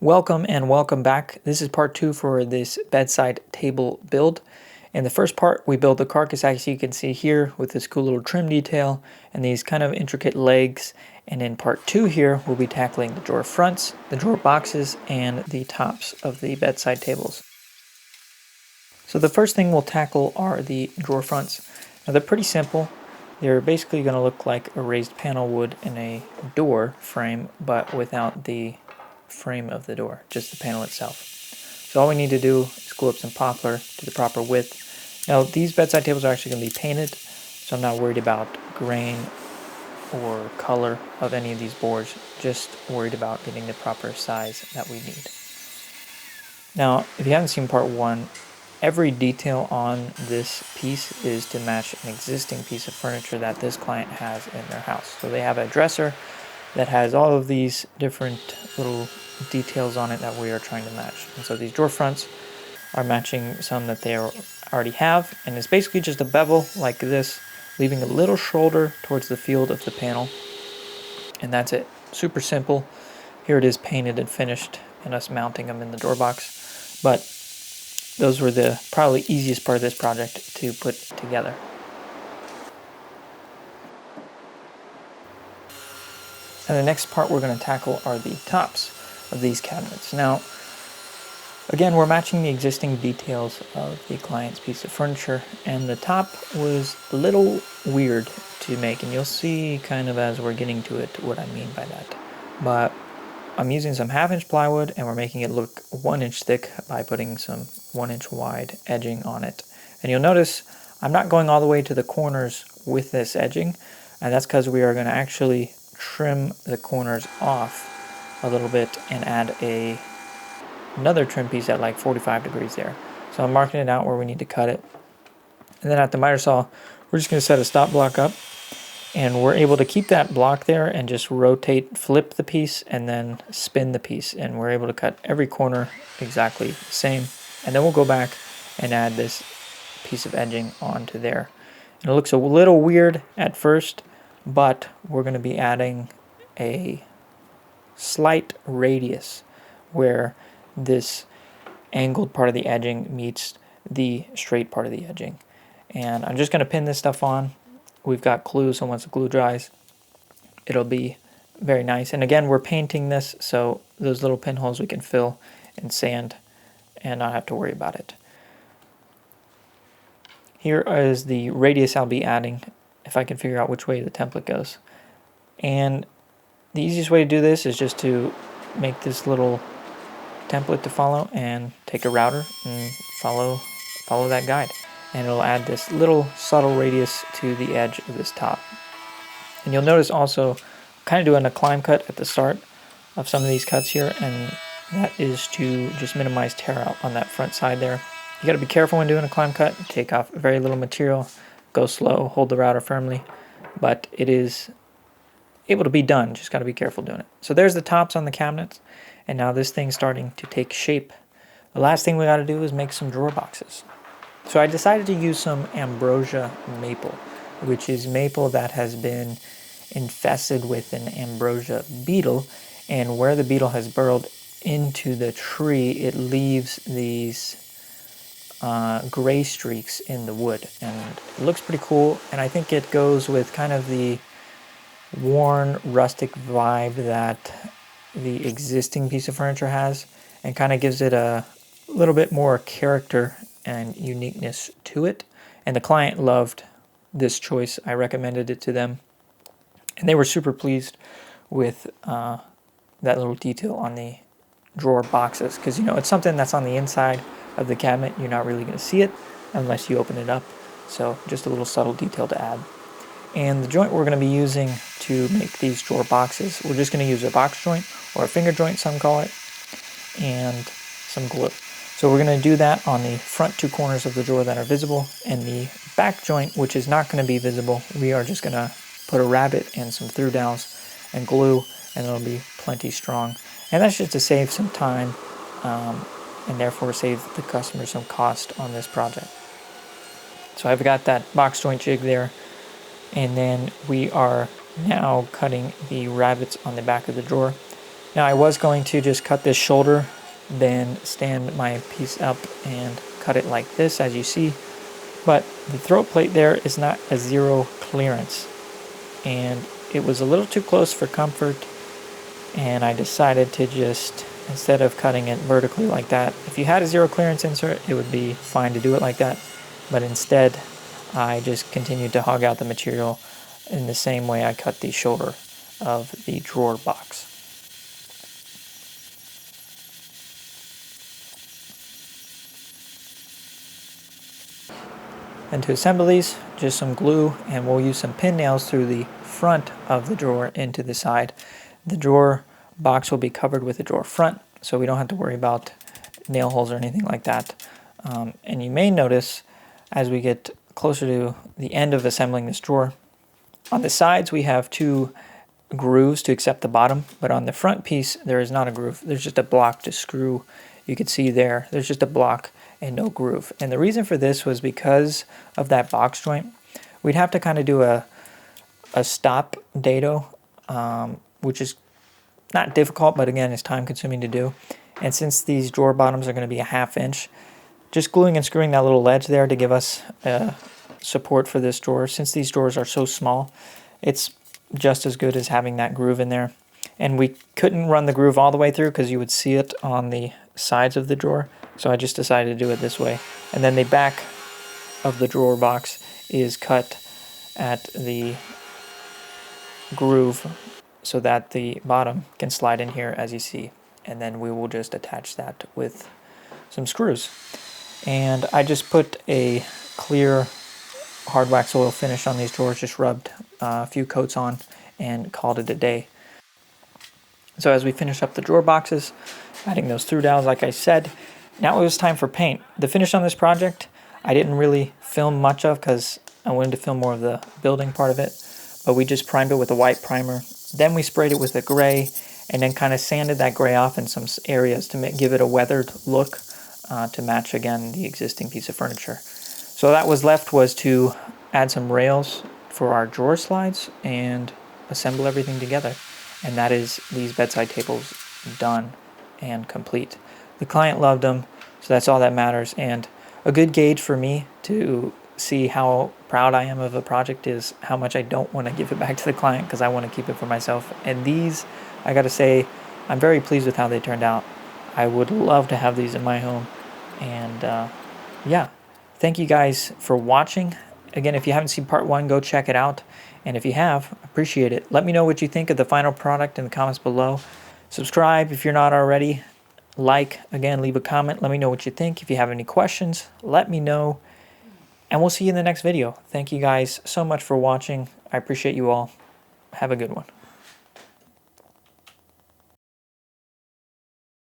Welcome and welcome back. This is part 2 for this bedside table build. In the first part, we build the carcass, as you can see here, with this cool little trim detail and these kind of intricate legs. And in part 2 here, we'll be tackling the drawer fronts, the drawer boxes, and the tops of the bedside tables. So the first thing we'll tackle are the drawer fronts. Now they're pretty simple. They're basically going to look like a raised panel would in a door frame, but without the frame of the door, just the panel itself. So all we need to do is glue up some poplar to the proper width. Now these bedside tables are actually going to be painted, so I'm not worried about grain or color of any of these boards, just worried about getting the proper size that we need. Now if you haven't seen part 1, every detail on this piece is to match an existing piece of furniture that this client has in their house. So they have a dresser that has all of these different little details on it that we are trying to match. And so these drawer fronts are matching some that they already have, and it's basically just a bevel like this, leaving a little shoulder towards the field of the panel, and that's it. Super simple. Here it is painted and finished, and us mounting them in the door box. But those were the probably easiest part of this project to put together. And the next part we're going to tackle are the tops of these cabinets. Now, again, we're matching the existing details of the client's piece of furniture, and the top was a little weird to make, and you'll see kind of as we're getting to it what I mean by that. But I'm using some 1/2-inch plywood, and we're making it look 1 inch thick by putting some 1 inch wide edging on it. And you'll notice I'm not going all the way to the corners with this edging, and that's because we are going to actually trim the corners off a little bit and add another trim piece at like 45 degrees there. So I'm marking it out where we need to cut it. And then at the miter saw, we're just going to set a stop block up, and we're able to keep that block there and just rotate, flip the piece, and then spin the piece. And we're able to cut every corner exactly the same. And then we'll go back and add this piece of edging onto there. And it looks a little weird at first, but we're going to be adding a slight radius where this angled part of the edging meets the straight part of the edging. And I'm just going to pin this stuff on. We've got glue, so once the glue dries, it'll be very nice. And again, we're painting this, so those little pinholes we can fill and sand and not have to worry about it. Here is the radius I'll be adding, if I can figure out which way the template goes. And the easiest way to do this is just to make this little template to follow and take a router and follow that guide. And it'll add this little subtle radius to the edge of this top. And you'll notice also kind of doing a climb cut at the start of some of these cuts here, and that is to just minimize tear out on that front side there. You got to be careful when doing a climb cut. Take off very little material, go slow, hold the router firmly, but it is able to be done. Just got to be careful doing it. So there's the tops on the cabinets, and now this thing's starting to take shape. The last thing we got to do is make some drawer boxes. So I decided to use some ambrosia maple, which is maple that has been infested with an ambrosia beetle, and where the beetle has burrowed into the tree, it leaves these gray streaks in the wood, and it looks pretty cool. And I think it goes with kind of the worn rustic vibe that the existing piece of furniture has, and kind of gives it a little bit more character and uniqueness to it. And the client loved this choice. I recommended it to them, and they were super pleased with that little detail on the drawer boxes, because you know it's something that's on the inside of the cabinet. You're not really going to see it unless you open it up, so just a little subtle detail to add. And the joint we're going to be using to make these drawer boxes, we're just going to use a box joint, or a finger joint some call it, and some glue. So we're going to do that on the front 2 corners of the drawer that are visible, and the back joint, which is not going to be visible, we are just going to put a rabbet and some through dowels and glue, and it'll be plenty strong. And that's just to save some time, and therefore save the customer some cost on this project. So I've got that box joint jig there, and then we are now cutting the rabbets on the back of the drawer. Now I was going to just cut this shoulder, then stand my piece up and cut it like this, as you see. But the throat plate there is not a zero clearance, and it was a little too close for comfort, and I decided to just, instead of cutting it vertically like that, if you had a zero clearance insert, it would be fine to do it like that, but instead I just continued to hog out the material in the same way I cut the shoulder of the drawer box. And to assemble these, just some glue, and we'll use some pin nails through the front of the drawer into the side. The drawer box will be covered with a drawer front, so we don't have to worry about nail holes or anything like that. And you may notice as we get closer to the end of assembling this drawer, on the sides we have 2 grooves to accept the bottom, but on the front piece there is not a groove. There's just a block to screw. You can see there's just a block and no groove. And the reason for this was because of that box joint. We'd have to kind of do a stop dado, which is not difficult, but again, it's time consuming to do. And since these drawer bottoms are going to be a 1/2 inch, just gluing and screwing that little ledge there to give us support for this drawer. Since these drawers are so small, it's just as good as having that groove in there. And we couldn't run the groove all the way through because you would see it on the sides of the drawer, so I just decided to do it this way. And then the back of the drawer box is cut at the groove so that the bottom can slide in here, as you see, and then we will just attach that with some screws. And I just put a clear hard wax oil finish on these drawers, just rubbed a few coats on and called it a day. So as we finish up the drawer boxes, adding those through dowels like I said, now it was time for paint. The finish on this project I didn't really film much of because I wanted to film more of the building part of it, but we just primed it with a white primer. Then we sprayed it with a gray and then kind of sanded that gray off in some areas to give it a weathered look to match again the existing piece of furniture. So that was left was to add some rails for our drawer slides and assemble everything together. And that is these bedside tables done and complete. The client loved them, so that's all that matters. And a good gauge for me to see how proud I am of a project is how much I don't want to give it back to the client because I want to keep it for myself. And these, I gotta say, I'm very pleased with how they turned out. I would love to have these in my home. And yeah, thank you guys for watching. Again, if you haven't seen part 1, go check it out. And if you have, appreciate it. Let me know what you think of the final product in the comments below. Subscribe if you're not already. Like, again, leave a comment. Let me know what you think. If you have any questions, let me know. And we'll see you in the next video. Thank you guys so much for watching. I appreciate you all. Have a good one.